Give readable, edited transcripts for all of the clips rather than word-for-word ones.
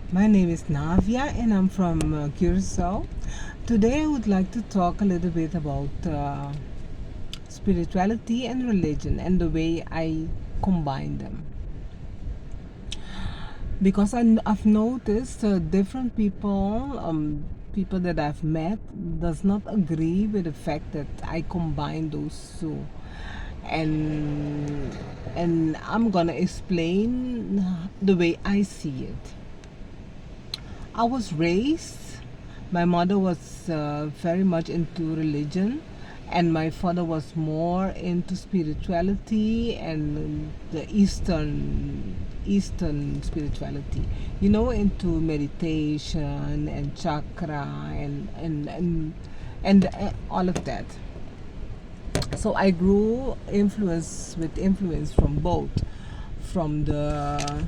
My name is Navia and I'm from Curacao. Today I would like to talk a little bit about spirituality and religion and the way I combine them. Because I've noticed different people, people that I've met, does not agree with the fact that I combine those two. And I'm gonna explain the way I see it. I was raised, my mother was very much into religion, and my father was more into spirituality and the Eastern spirituality. Into meditation and chakra and all of that. So I grew influence from both, from the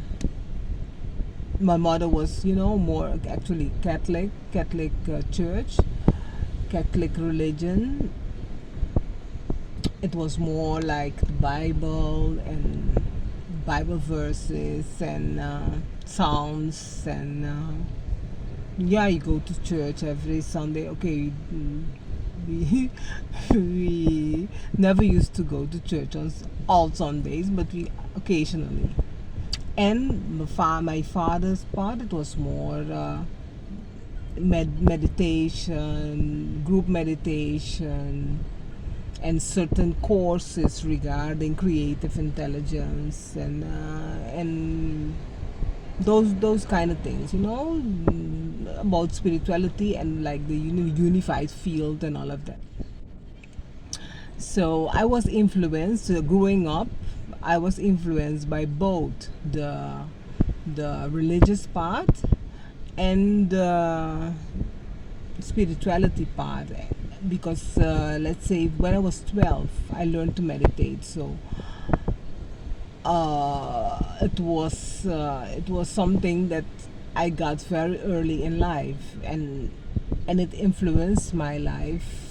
my mother was more actually Catholic church, Catholic religion. It was more like the Bible and Bible verses and psalms and yeah, you go to church every Sunday. Okay, we we never used to go to church on all Sundays, but we occasionally. And my father's part, it was more meditation, group meditation, and certain courses regarding creative intelligence and those kind of things, about spirituality and like the unified field and all of that. So I was influenced growing up. I was influenced by both the religious part and the spirituality part, because let's say when I was 12 I learned to meditate. So it was something that I got very early in life, and it influenced my life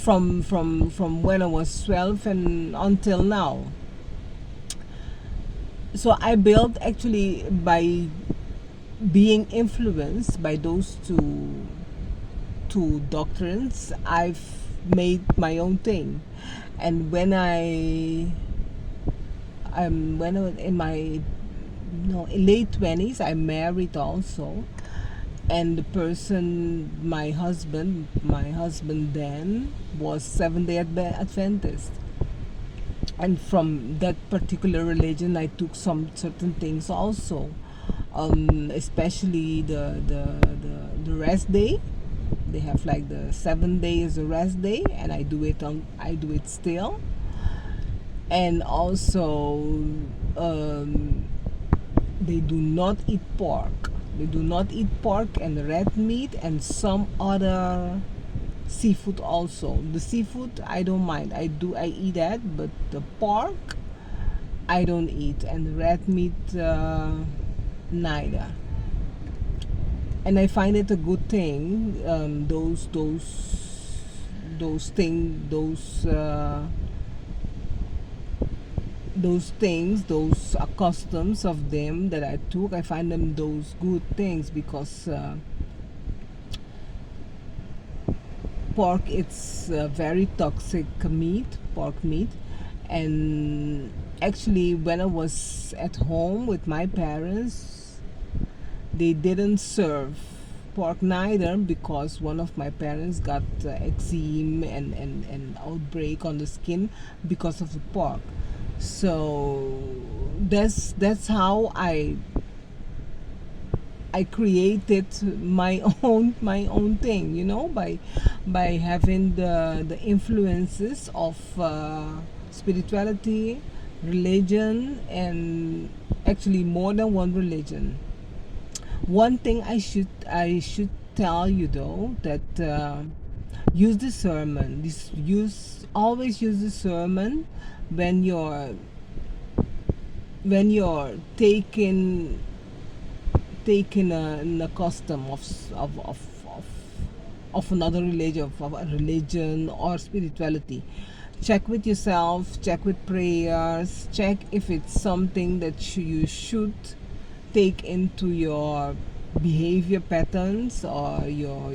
from when I was 12 and until now. So I built actually by being influenced by those two doctrines. I've made my own thing, and when I was in my late 20s, I married also, and the person, my husband then was Seventh-day Adventist, and from that particular religion I took some certain things also, especially the rest day. They have like the 7 day is a rest day, and I do it still. And also, um, they do not eat pork. They do not eat pork and red meat and some other seafood also. The seafood I don't mind. I eat that, but the pork I don't eat, and the red meat neither. And I find it a good thing. Those thing those things, those customs of them that I took, I find them those good things, because pork, it's very toxic meat, pork meat. And actually, when I was at home with my parents, they didn't serve pork neither, because one of my parents got eczema and outbreak on the skin because of the pork. So that's how I created my own thing, by having the influences of spirituality, religion, and actually more than one religion. One thing I should tell you though, that use discernment. Always use discernment when you're taking a custom of another religion, of a religion or spirituality. Check with yourself, check with prayers, check if it's something that you should take into your behavior patterns, or your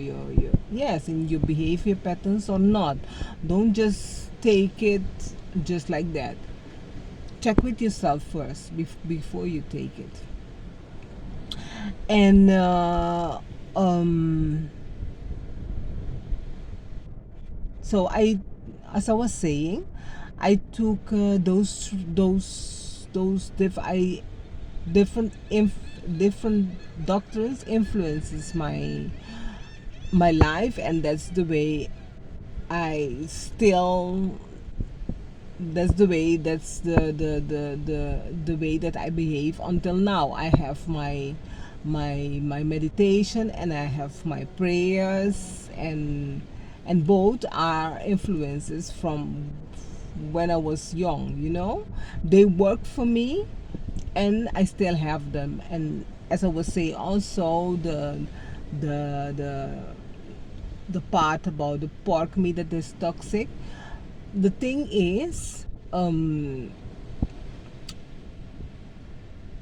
yes, in your behavior patterns or not. Don't just take it just like that. Check with yourself first before you take it. And so as I was saying, I took different doctrines influences my life, and that's the way I still that's the way that I behave until now. I have my meditation, and I have my prayers, and both are influences from when I was young, they work for me, and I still have them. And as I was saying, also the the the part about the pork meat that is toxic. The thing is, I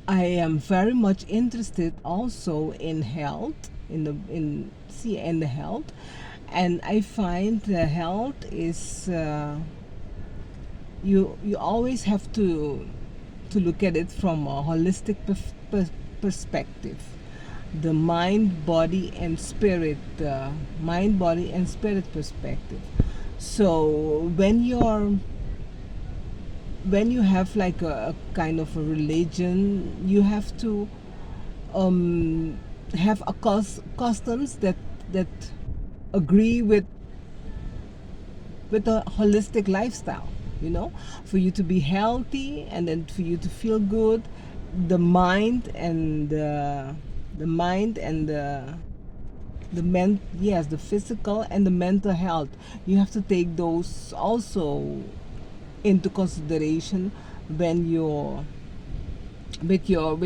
am very much interested also in health, in the health, and I find the health is you always have to look at it from a holistic perspective. The mind, body, and spirit, mind, body, and spirit perspective. So when you have like a kind of a religion, you have to have a customs that agree with a holistic lifestyle, for you to be healthy, and then for you to feel good. The mind and the mind and yes, the physical and the mental health, you have to take those also into consideration when you're with your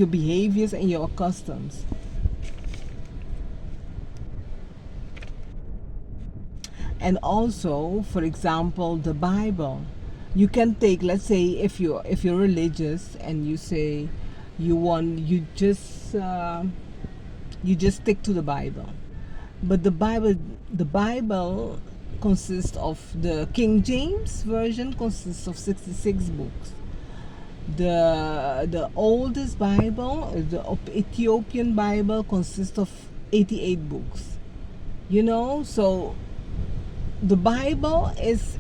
behaviors and your customs. And also, for example, the Bible, you can take, let's say, if you're religious, and you say you just stick to the Bible. But the Bible consists of, the King James version consists of 66 books. The oldest Bible, the Ethiopian Bible, consists of 88 books. So the Bible is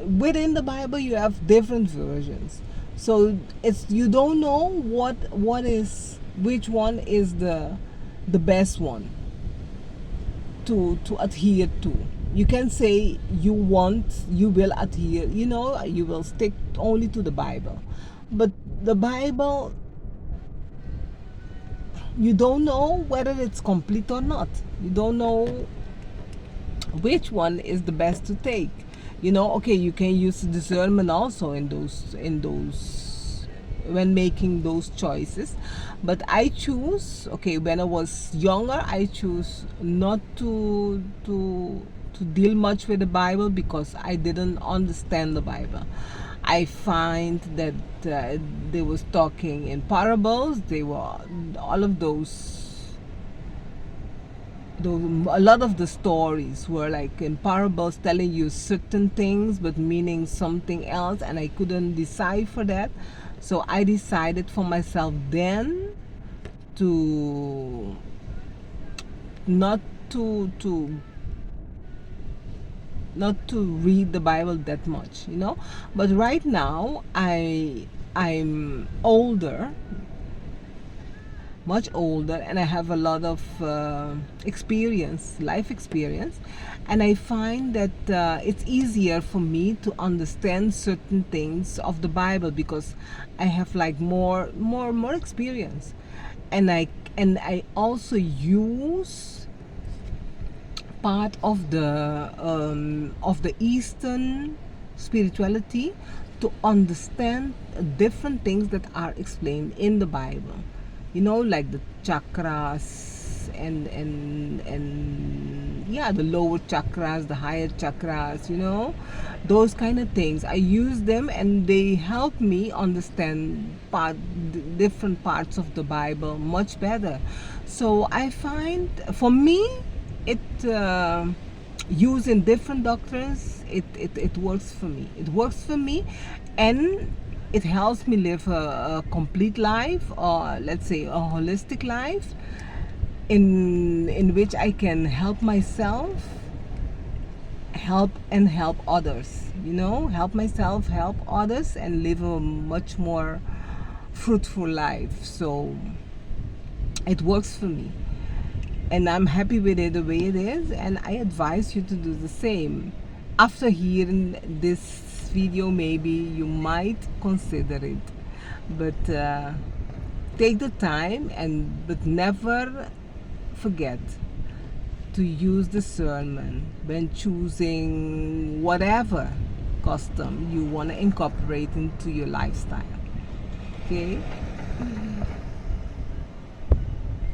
within the Bible you have different versions. So it's, you don't know which one is the best one to adhere to. You can say you will adhere, you will stick only to the Bible. But the Bible, you don't know whether it's complete or not. You don't know which one is the best to take. Okay, you can use discernment also in those when making those choices. But I choose, okay, when I was younger, I choose not to deal much with the Bible, because I didn't understand the Bible. I find that they was talking in parables. They were all of a lot of the stories were like in parables, telling you certain things but meaning something else, and I couldn't decipher that. So I decided for myself then to not to read the Bible that much, But right now I'm older, much older, and I have a lot of life experience, and I find that it's easier for me to understand certain things of the Bible, because I have like more experience, and I also use part of the Eastern spirituality to understand different things that are explained in the Bible. Like the chakras and yeah, the lower chakras, the higher chakras, you know, those kind of things. I use them and they help me understand different parts of the Bible much better. So I find, for me, it using different doctrines, it works for me. It works for me, and it helps me live a complete life, or let's say a holistic life, in which I can help myself, help others. You know, help myself, help others, and live a much more fruitful life. So it works for me, and I'm happy with it the way it is, and I advise you to do the same. After hearing this video, maybe you might consider it, but take the time, and but never forget to use discernment when choosing whatever custom you want to incorporate into your lifestyle. Okay?